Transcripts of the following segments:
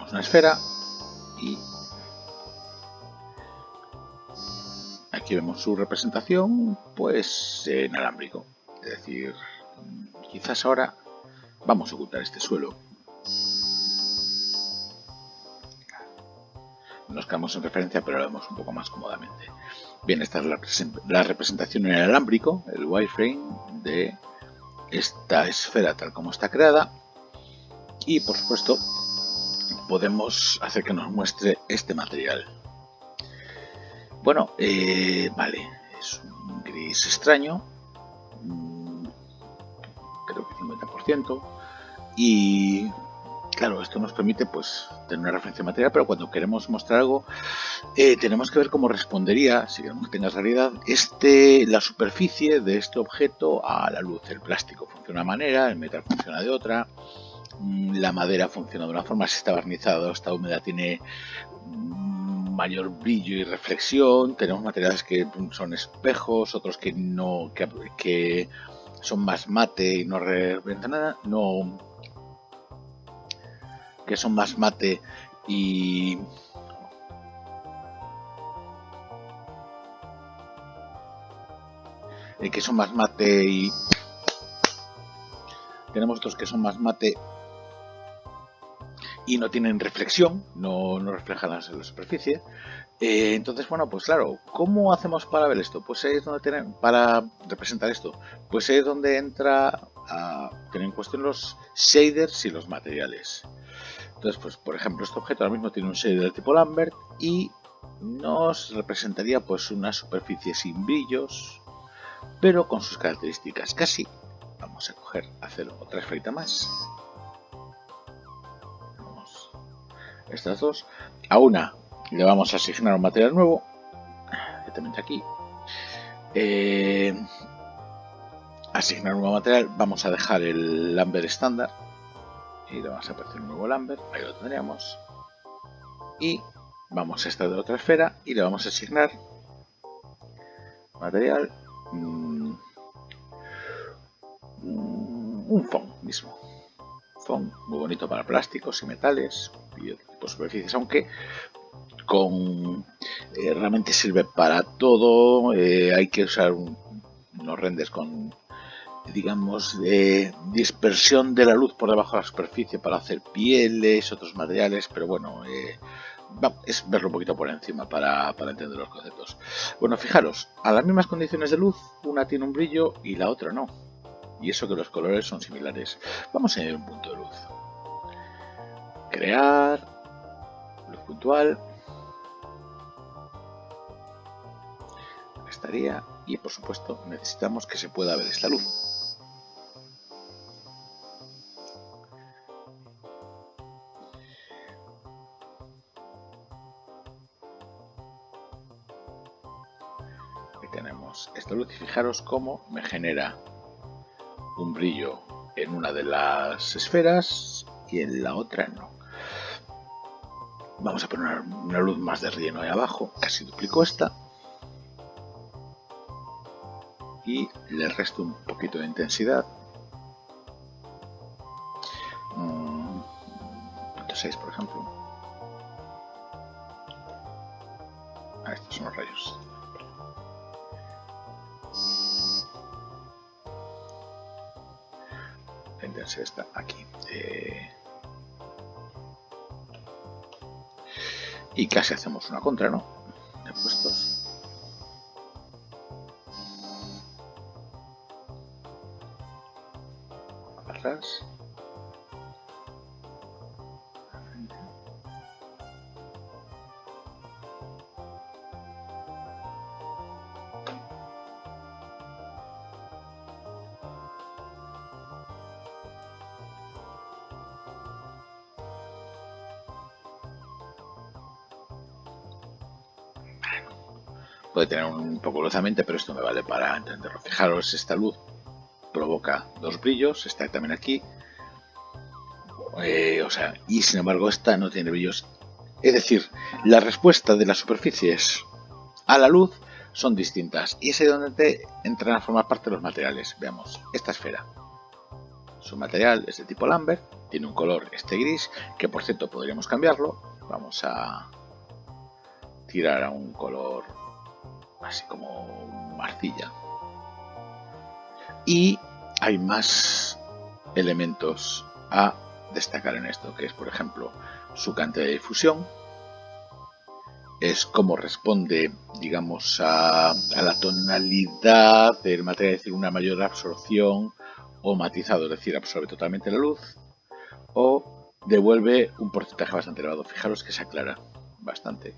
tenemos una esfera y aquí vemos su representación pues en alámbrico. Es decir, quizás ahora vamos a ocultar este suelo. Nos quedamos en referencia, pero lo vemos un poco más cómodamente. Bien, esta es la representación en alámbrico, el wireframe de esta esfera tal como está creada. Y por supuesto podemos hacer que nos muestre este material. Bueno, vale, es un gris extraño, creo que 50%, y claro, esto nos permite pues tener una referencia material, pero cuando queremos mostrar algo tenemos que ver cómo respondería, si queremos que tenga realidad, la superficie de este objeto a la luz. El plástico funciona de una manera, el metal funciona de otra, la madera funciona de una forma, si está barnizada o está húmeda tiene mayor brillo y reflexión. Tenemos materiales que son espejos, otros que no, que son más mate y no revientan nada, que son más mate y tenemos otros que son más mate y no tienen reflexión, no reflejan la superficie. Entonces, bueno, pues claro, ¿cómo hacemos para ver esto? Pues ahí es donde para representar esto, pues ahí es donde entra a tener en cuestión los shaders y los materiales. Entonces, pues por ejemplo, este objeto ahora mismo tiene un shader del tipo Lambert y nos representaría pues una superficie sin brillos, pero con sus características. Casi vamos a hacer otra esferita más. Vamos, estas dos. A una le vamos a asignar un material nuevo, directamente aquí. Asignar un nuevo material, vamos a dejar el Lambert estándar y le vamos a aparecer un nuevo Lambert, ahí lo tendríamos. Y vamos a esta de otra esfera y le vamos a asignar material, un foam mismo. Foam muy bonito para plásticos y metales y otro tipo de superficies, aunque realmente sirve para todo. Hay que usar unos renders con, digamos, dispersión de la luz por debajo de la superficie para hacer pieles, otros materiales, pero bueno, es verlo un poquito por encima para entender los conceptos. Bueno, fijaros, a las mismas condiciones de luz, una tiene un brillo y la otra no, y eso que los colores son similares. Vamos a añadir un punto de luz, crear luz puntual, estaría, y por supuesto necesitamos que se pueda ver esta luz. Aquí tenemos esta luz y fijaros cómo me genera un brillo en una de las esferas y en la otra no. Vamos a poner una luz más de relleno ahí abajo, casi duplico esta y le resto un poquito de intensidad, 0.6 por ejemplo. Estos son los rayos. La intensidad está aquí. Y casi hacemos una contra, ¿no? De puestos. Atrás. Puede tener un poco luzamente, pero esto me vale para entenderlo. Fijaros, esta luz provoca dos brillos, está también aquí, y sin embargo esta no tiene brillos. Es decir, la respuesta de las superficies a la luz son distintas y es ahí donde entran a formar parte de los materiales. Veamos esta esfera. Su material es de tipo Lambert, tiene un color gris, que por cierto podríamos cambiarlo. Vamos a tirar a un color así como arcilla. Y hay más elementos a destacar en esto, que es por ejemplo su cantidad de difusión, es cómo responde, digamos, a la tonalidad del material, es decir, una mayor absorción o matizado, es decir, absorbe totalmente la luz o devuelve un porcentaje bastante elevado. Fijaros que se aclara bastante.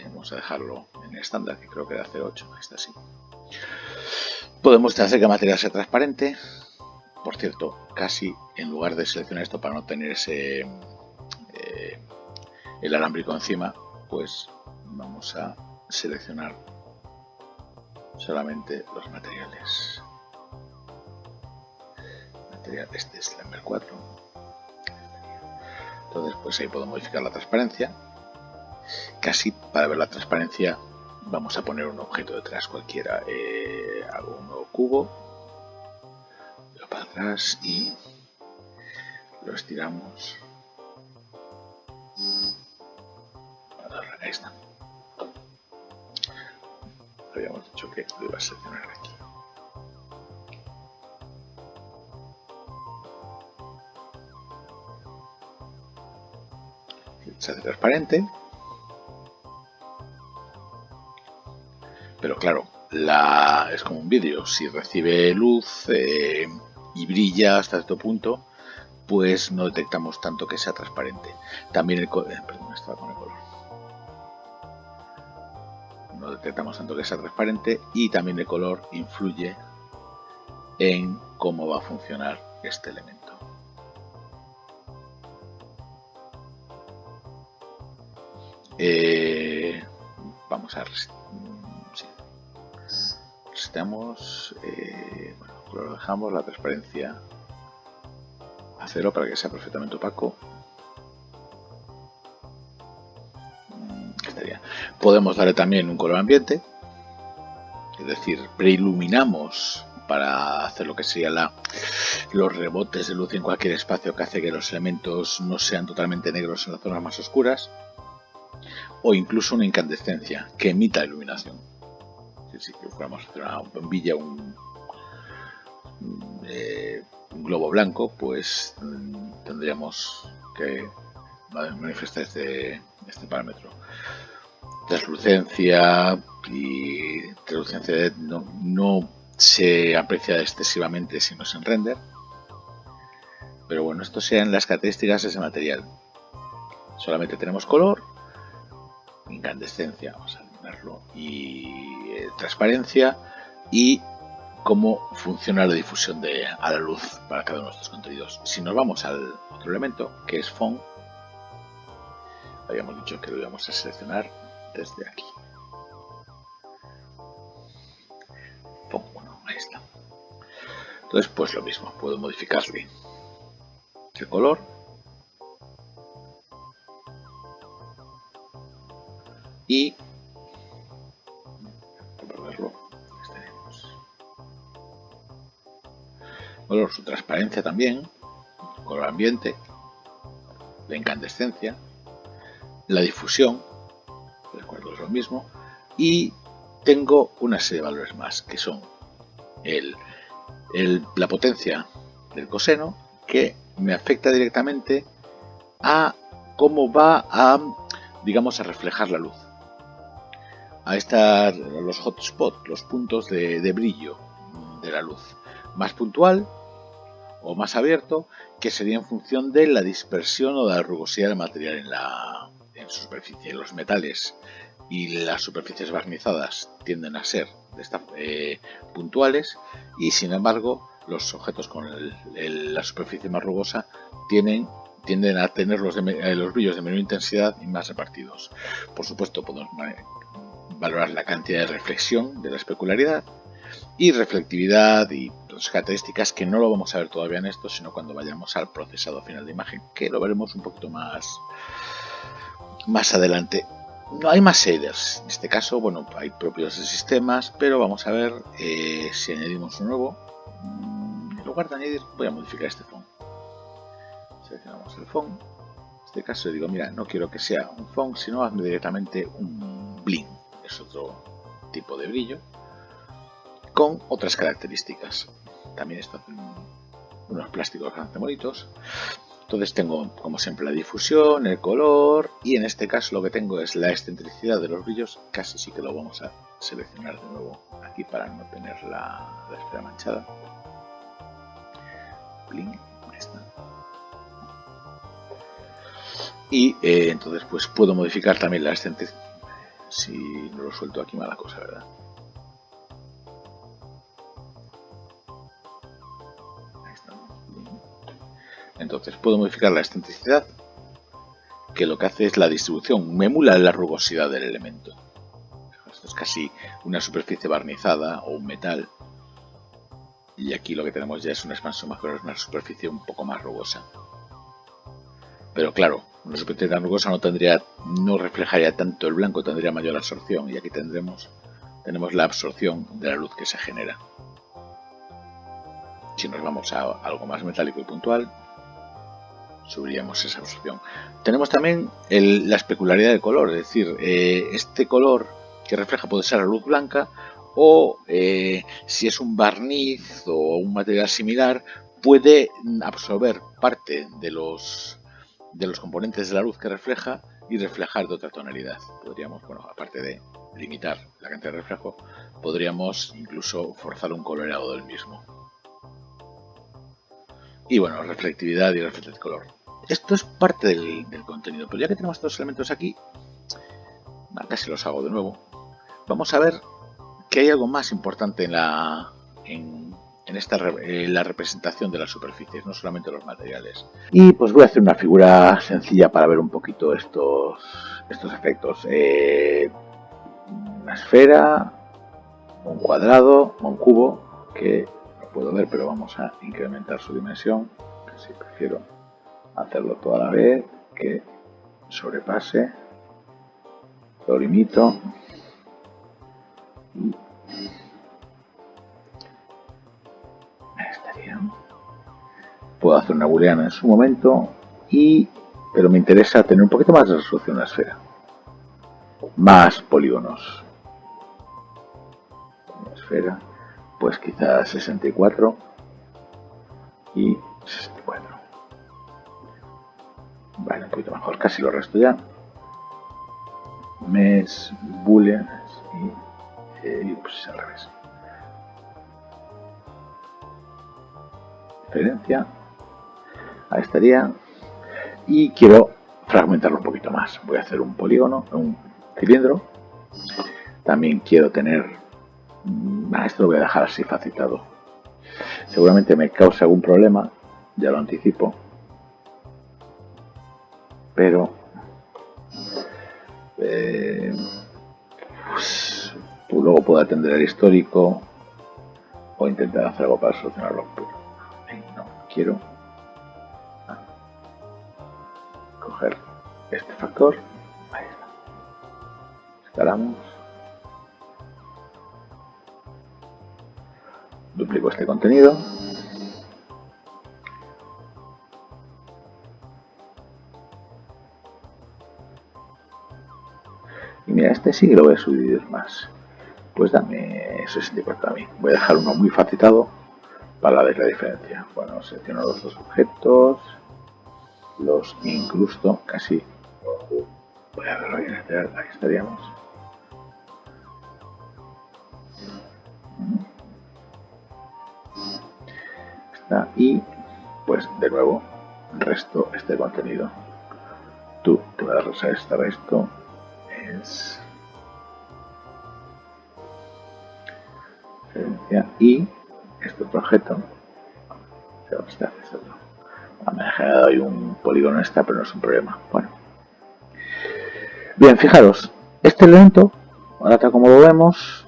Vamos a dejarlo en estándar, que creo que da 0,8, está así. Podemos hacer que el material sea transparente. Por cierto, casi en lugar de seleccionar esto para no tener ese el alámbrico encima, pues vamos a seleccionar solamente los materiales. Este es Lambert 4. Entonces, pues ahí puedo modificar la transparencia. Casi para ver la transparencia vamos a poner un objeto detrás cualquiera. Hago un nuevo cubo, lo para atrás y lo estiramos. Ahí está. Habíamos dicho que lo iba a seleccionar aquí. Se hace transparente. Pero claro, es como un vídeo. Si recibe luz y brilla hasta cierto punto, pues no detectamos tanto que sea transparente. También el color. Perdón, estaba con el color. No detectamos tanto que sea transparente y también el color influye en cómo va a funcionar este elemento. Vamos a resetamos, bueno, lo dejamos la transparencia a 0 para que sea perfectamente opaco. Estaría. Podemos darle también un color ambiente, es decir, preiluminamos para hacer lo que sería los rebotes de luz en cualquier espacio, que hace que los elementos no sean totalmente negros en las zonas más oscuras, o incluso una incandescencia que emita iluminación. Si fuéramos a hacer una bombilla, un globo blanco, pues tendríamos que manifestar este parámetro. Translucencia y translucencia no se aprecia excesivamente si no es en render, pero bueno, esto sean las características de ese material. Solamente tenemos color, incandescencia, vamos a eliminarlo, y transparencia, y cómo funciona la difusión a la luz para cada uno de estos contenidos. Si nos vamos al otro elemento, que es Font, habíamos dicho que lo íbamos a seleccionar desde aquí. Font 1, ahí está. Entonces, pues lo mismo, puedo modificarle el color, y para verlo, color, su transparencia también, color ambiente, la incandescencia, la difusión, recuerdo es lo mismo, y tengo una serie de valores más, que son la potencia del coseno, que me afecta directamente a cómo va a, digamos, a reflejar la luz. A estar los hotspots, los puntos de brillo de la luz, más puntual o más abierto, que sería en función de la dispersión o de la rugosidad del material en su superficie. Los metales y las superficies barnizadas tienden a ser puntuales, y sin embargo los objetos con la superficie más rugosa tienden a tener los brillos de menor intensidad y más repartidos. Por supuesto, podemos valorar la cantidad de reflexión de la especularidad y reflectividad y otras características que no lo vamos a ver todavía en esto, sino cuando vayamos al procesado final de imagen, que lo veremos un poquito más adelante. No hay más shaders, en este caso, bueno, hay propios de sistemas, pero vamos a ver si añadimos un nuevo. lugar de añadir, voy a modificar este font. Seleccionamos el font. En este caso digo, mira, no quiero que sea un font, sino hazme directamente un bling. Es otro tipo de brillo con otras características. También esto hace unos plásticos bastante bonitos. Entonces tengo, como siempre, la difusión, el color, y en este caso lo que tengo es la excentricidad de los brillos. Casi sí que lo vamos a seleccionar de nuevo aquí para no tener la esfera manchada. Bling, ahí está. Y entonces pues puedo modificar también la excentricidad. Si no lo suelto aquí, mala cosa, ¿verdad? Ahí está. Entonces puedo modificar la excentricidad, que lo que hace es la distribución, me emula la rugosidad del elemento. Esto es casi una superficie barnizada o un metal. Y aquí lo que tenemos ya es una expansión más, pero es una superficie un poco más rugosa. Pero claro, una superficie tan rugosa no reflejaría tanto el blanco, tendría mayor absorción. Y aquí tenemos la absorción de la luz que se genera. Si nos vamos a algo más metálico y puntual, subiríamos esa absorción. Tenemos también la especularidad del color, es decir, este color que refleja puede ser la luz blanca, o si es un barniz o un material similar, puede absorber parte de los componentes de la luz que refleja y reflejar de otra tonalidad. Podríamos, bueno, aparte de limitar la cantidad de reflejo, podríamos incluso forzar un coloreado del mismo. Y bueno, reflectividad y reflejo de color. Esto es parte del contenido, pero ya que tenemos estos elementos aquí, casi los hago de nuevo. Vamos a ver que hay algo más importante en la representación de las superficies, no solamente los materiales. Y pues voy a hacer una figura sencilla para ver un poquito estos efectos. Una esfera, un cuadrado, un cubo, que no puedo ver, pero vamos a incrementar su dimensión. Casi prefiero hacerlo toda la vez, que sobrepase, lo limito. Y ahí estaría. Puedo hacer una booleana en su momento, pero me interesa tener un poquito más de resolución en la esfera, más polígonos. La esfera, pues quizás 64 y 64. Vale, un poquito mejor, casi lo resto ya. Mes, boolean y pues al revés. Diferencia. Ahí estaría. Y quiero fragmentarlo un poquito más. Voy a hacer un polígono, un cilindro. También quiero tener... esto lo voy a dejar así facilitado. Seguramente me cause algún problema, ya lo anticipo. Pero... pues luego puedo atender el histórico o intentar hacer algo para solucionarlo. Pero no quiero coger este factor. Ahí está. Escalamos. Duplico este contenido. Y mira, este sí que lo voy a subir más. Pues dame 64 a mí. Voy a dejar uno muy facilitado para ver la diferencia. Bueno, selecciono los dos objetos, los incrusto casi. Voy a verlo bien, ahí estaríamos. Está, y pues de nuevo resto este contenido. Tú te vas a restar esto. Es y este otro objeto me ha generado ahí un polígono pero no es un problema. Bueno, bien, fijaros, este elemento, ahora tal como lo vemos,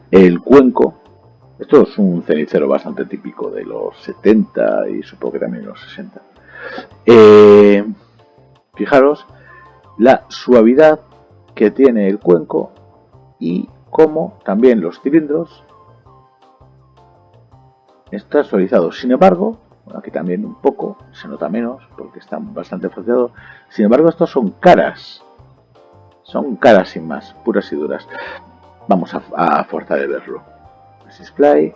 el cuenco, esto es un cenicero bastante típico de los 70 y supongo que también de los 60. Fijaros la suavidad que tiene el cuenco y cómo también los cilindros está suavizado. Sin embargo, bueno, aquí también un poco, se nota menos porque están bastante faciados. Sin embargo, estos son caras. Son caras sin más, puras y duras. Vamos a forzar de verlo. Display.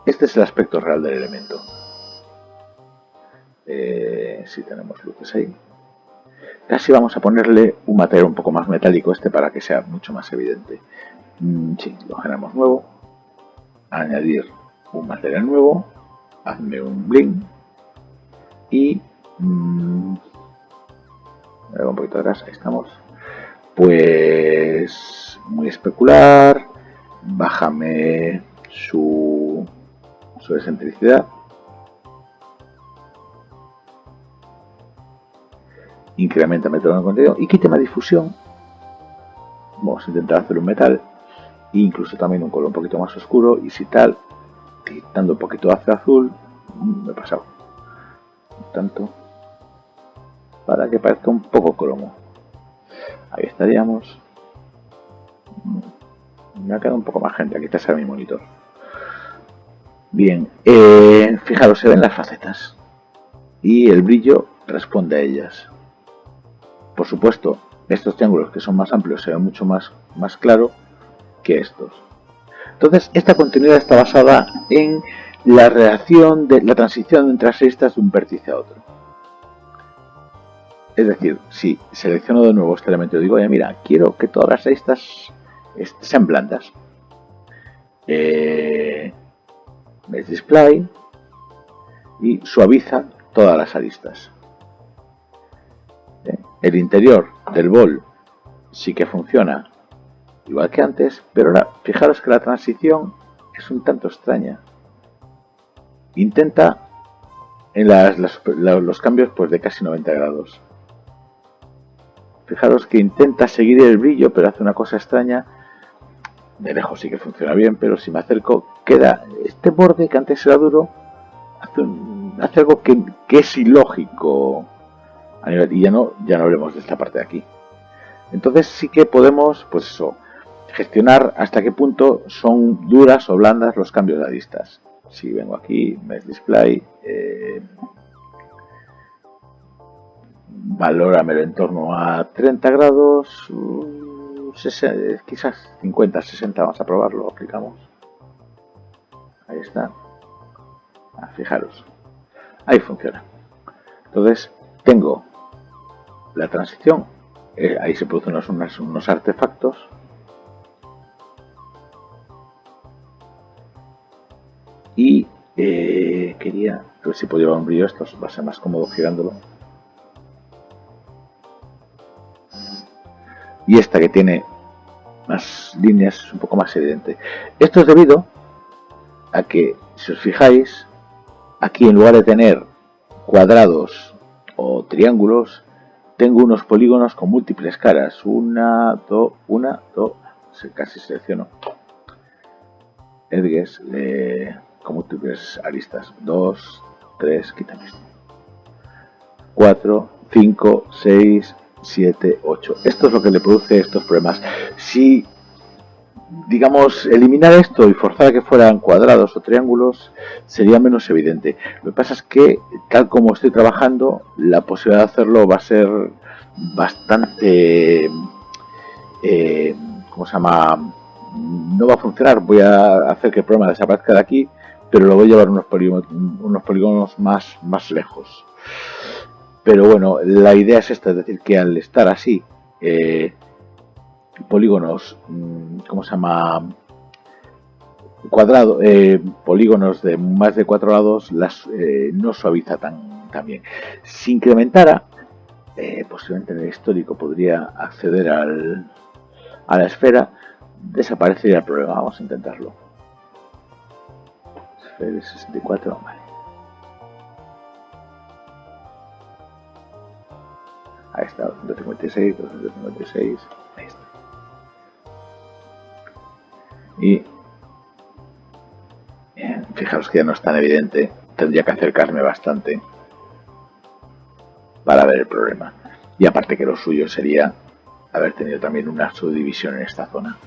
Este es el aspecto real del elemento. Si tenemos luces ahí. Casi vamos a ponerle un material un poco más metálico para que sea mucho más evidente. Sí, lo generamos nuevo. Añadir un material nuevo. Hazme un bling. Y... un poquito atrás, ahí estamos. Pues... muy especular. Bájame su excentricidad. Incrementame todo el contenido y quítame difusión. Vamos a intentar hacer un metal e incluso también un color un poquito más oscuro. Y si tal, quitando un poquito hacia azul, me he pasado tanto para que parezca un poco cromo. Ahí estaríamos. Me ha quedado un poco más gente. Aquí está mi monitor. Bien, fijaros, se ven las facetas y el brillo responde a ellas. Por supuesto, estos triángulos que son más amplios se ven mucho más claro que estos. Entonces, esta continuidad está basada en la relación de la transición entre las aristas de un vértice a otro. Es decir, si selecciono de nuevo este elemento y digo, oye, mira, quiero que todas las aristas sean blandas. Mesh Display y suaviza todas las aristas. El interior del bol sí que funciona igual que antes, pero ahora fijaros que la transición es un tanto extraña. Intenta en los cambios pues de casi 90 grados. Fijaros que intenta seguir el brillo, pero hace una cosa extraña. De lejos sí que funciona bien, pero si me acerco, queda este borde que antes era duro, hace algo que es ilógico. Y ya no hablemos de esta parte de aquí. Entonces sí que podemos, pues eso, gestionar hasta qué punto son duras o blandas los cambios de aristas. Si vengo aquí, Mesh Display, valóramelo en torno a 30 grados, quizás 50, 60, vamos a probarlo, aplicamos. Ahí está. Fijaros, ahí funciona. Entonces tengo la transición, ahí se producen unos artefactos. Y quería ver si puedo llevar un brillo. Esto va a ser más cómodo girándolo. Y esta que tiene más líneas es un poco más evidente. Esto es debido a que, si os fijáis, aquí en lugar de tener cuadrados o triángulos, tengo unos polígonos con múltiples caras. Una, dos, casi selecciono. Edges con múltiples aristas. 2, 3, quítame esto. 4, 5, 6, 7, 8. Esto es lo que le produce estos problemas. Si, digamos, eliminar esto y forzar a que fueran cuadrados o triángulos, sería menos evidente. Lo que pasa es que, tal como estoy trabajando, la posibilidad de hacerlo va a ser bastante... ¿cómo se llama? No va a funcionar. Voy a hacer que el problema desaparezca de aquí, pero lo voy a llevar unos polígonos más lejos. Pero bueno, la idea es esta, es decir, que al estar así, polígonos, ¿cómo se llama? Cuadrado, polígonos de más de 4 lados, no suaviza tan bien. Si incrementara, posiblemente en el histórico podría acceder a la esfera, desaparecería el problema. Vamos a intentarlo. Esfera 64, vale. Ahí está, 256, 256, ahí está. Y bien, fijaros que ya no es tan evidente, tendría que acercarme bastante para ver el problema. Y aparte que lo suyo sería haber tenido también una subdivisión en esta zona.